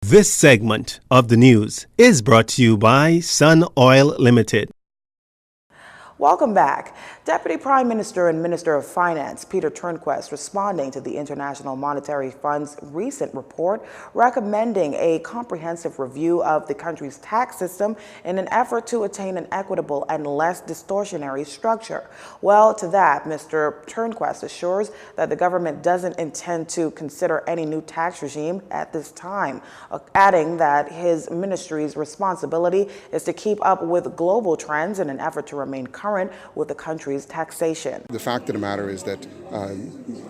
This segment of the news is brought to you by Sun Oil Limited. Welcome back. Deputy Prime Minister and Minister of Finance Peter Turnquest responding to the International Monetary Fund's recent report recommending a comprehensive review of the country's tax system in an effort to attain an equitable and less distortionary structure. Well, to that, Mr. Turnquest assures that the government doesn't intend to consider any new tax regime at this time, adding that his ministry's responsibility is to keep up with global trends in an effort to remain current with the country's taxation. The fact of the matter is that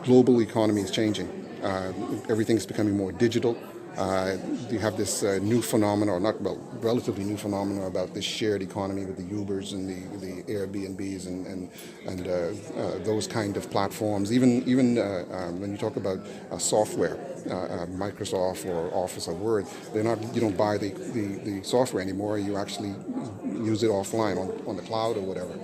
global economy is changing. Everything's becoming more digital. You have this new phenomenon, or not, well, relatively new phenomenon about this shared economy with the Ubers and the Airbnbs and those kind of platforms. Even when you talk about software, Microsoft or Office or Word, you don't buy the software anymore. You actually use it offline on the cloud or whatever.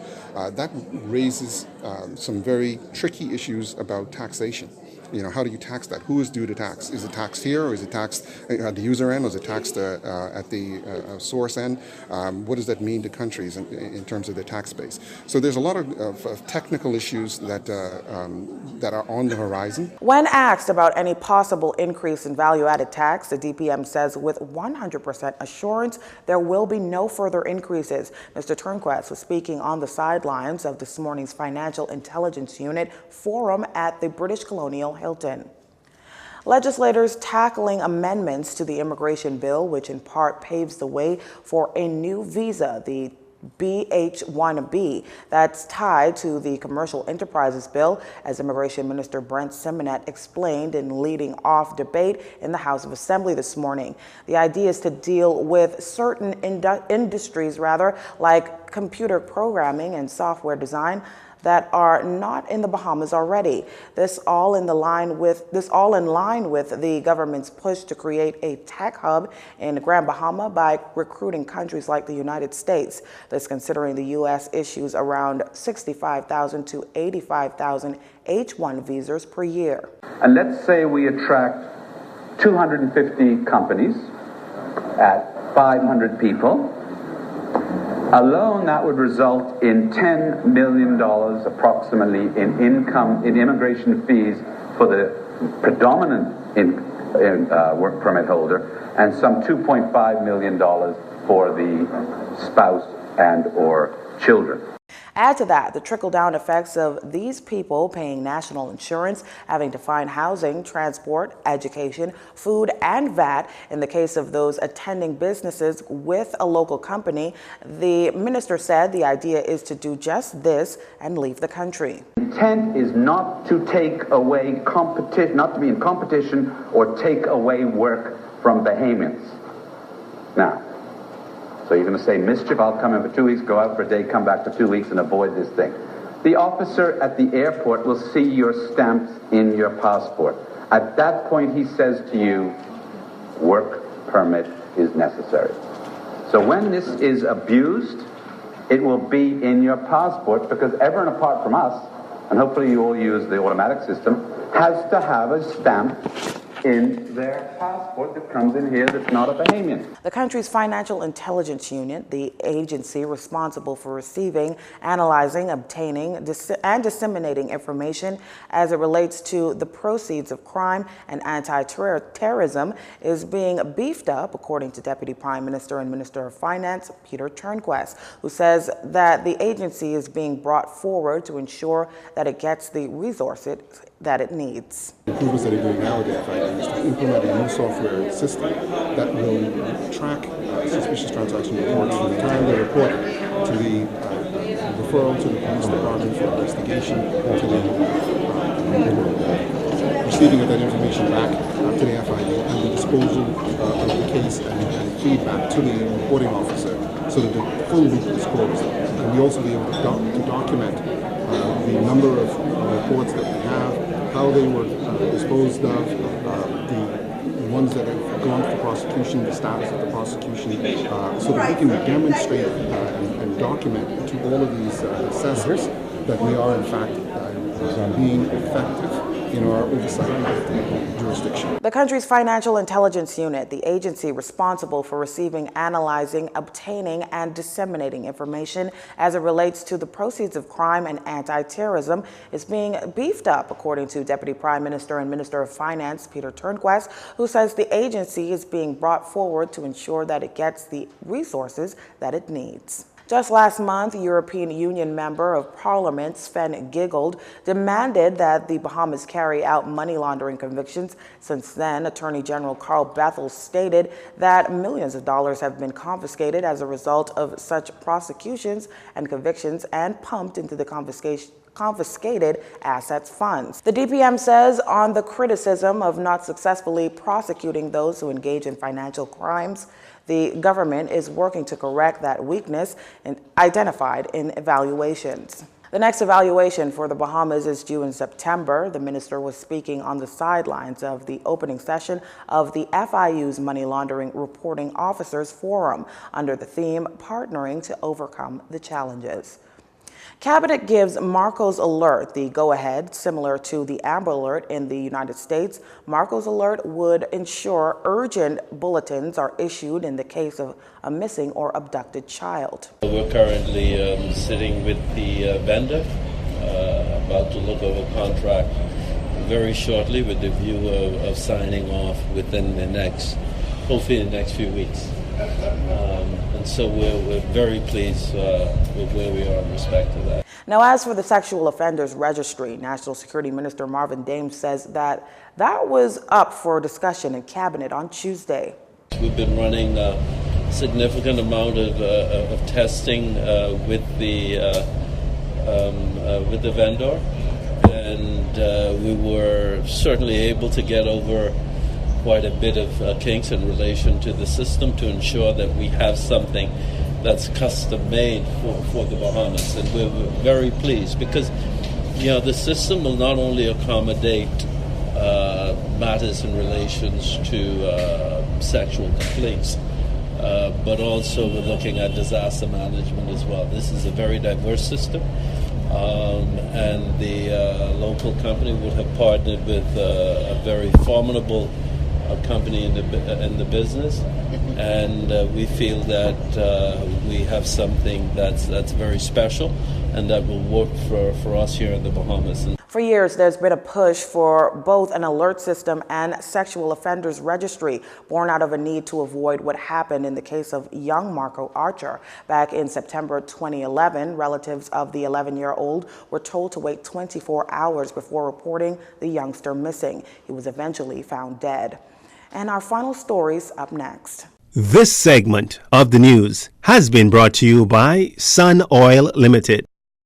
That raises some very tricky issues about taxation. You know, how do you tax that? Who is due to tax? Is it taxed here, or is it taxed at the user end, or is it taxed at the source end? What does that mean to countries in terms of their tax base? So there's a lot of technical issues that are on the horizon. When asked about any possible increase in value-added tax, the DPM says with 100% assurance there will be no further increases. Mr. Turnquest was speaking on the sidelines of this morning's Financial Intelligence Unit forum at the British Colonial Hilton. Legislators tackling amendments to the immigration bill, which in part paves the way for a new visa, the BH-1B, that's tied to the Commercial Enterprises Bill, as Immigration Minister Brent Simonet explained in leading off debate in the House of Assembly this morning. The idea is to deal with certain industries, like computer programming and software design, that are not in the Bahamas already. This all in line with the government's push to create a tech hub in Grand Bahama by recruiting countries like the United States. This considering the U.S. issues around 65,000 to 85,000 H-1 visas per year. And let's say we attract 250 companies at 500 people. Alone, that would result in $10 million approximately in immigration fees for the predominant work permit holder, and some $2.5 million for the spouse and or children. Add to that the trickle-down effects of these people paying national insurance, having to find housing, transport, education, food, and VAT in the case of those attending businesses with a local company. The minister said the idea is to do just this and leave the country. Intent is not to take away competition, not to be in competition or take away work from Bahamians. Now, so you're going to say, mischief, I'll come in for 2 weeks, go out for a day, come back for 2 weeks and avoid this thing. The officer at the airport will see your stamps in your passport. At that point, he says to you, work permit is necessary. So when this is abused, it will be in your passport, because everyone apart from us, and hopefully you all use the automatic system, has to have a stamp in their passport that comes in here that's not a Bahamian. The country's Financial Intelligence Unit, the agency responsible for receiving, analyzing, obtaining, and disseminating information as it relates to the proceeds of crime and anti-terrorism, is being beefed up, according to Deputy Prime Minister and Minister of Finance Peter Turnquest, who says that the agency is being brought forward to ensure that it gets the resources that it needs. Improvements that are doing nowadays, is to implement a new software system that will track suspicious transaction reports from the time they report to the referral to the police department for investigation to the receiving of that information back to the FIU and the disposal of the case and feedback to the reporting officer so that the full loop is closed. And we also be able to document the number of reports that we have, how they were disposed of, the ones that have gone to prosecution, the status of the prosecution, so that we can demonstrate and document to all of these assessors that we are in fact being effective in our oversight of the jurisdiction. The country's Financial Intelligence Unit, the agency responsible for receiving, analyzing, obtaining, and disseminating information as it relates to the proceeds of crime and anti-terrorism, is being beefed up, according to Deputy Prime Minister and Minister of Finance Peter Turnquest, who says the agency is being brought forward to ensure that it gets the resources that it needs. Just last month, European Union Member of Parliament Sven Giegold demanded that the Bahamas carry out money laundering convictions. Since then, Attorney General Carl Bethel stated that millions of dollars have been confiscated as a result of such prosecutions and convictions and pumped into the confiscated assets funds. The DPM says on the criticism of not successfully prosecuting those who engage in financial crimes, the government is working to correct that weakness identified in evaluations. The next evaluation for the Bahamas is due in September. The minister was speaking on the sidelines of the opening session of the FIU's Money Laundering Reporting Officers Forum under the theme Partnering to Overcome the Challenges. Cabinet gives Marcos Alert the go-ahead, similar to the Amber Alert in the United States. Marcos Alert would ensure urgent bulletins are issued in the case of a missing or abducted child. We're currently sitting with the vendor, about to look over contract very shortly with the view of signing off within hopefully the next few weeks. And so we're very pleased with where we are in respect to that. Now, as for the Sexual Offenders Registry, National Security Minister Marvin Dames says that was up for discussion in Cabinet on Tuesday. We've been running a significant amount of testing with the vendor, and we were certainly able to get over quite a bit of kinks in relation to the system to ensure that we have something that's custom made for the Bahamas, and we're very pleased because the system will not only accommodate matters in relations to sexual complaints, but also we're looking at disaster management as well. This is a very diverse system, and the local company would have partnered with a very formidable company in the business, and we feel that we have something that's very special and that will work for us here in the Bahamas. For years, there's been a push for both an alert system and sexual offenders registry, born out of a need to avoid what happened in the case of young Marco Archer. Back in September 2011, relatives of the 11-year-old were told to wait 24 hours before reporting the youngster missing. He was eventually found dead. And our final stories up next. This segment of the news has been brought to you by Sun Oil Limited.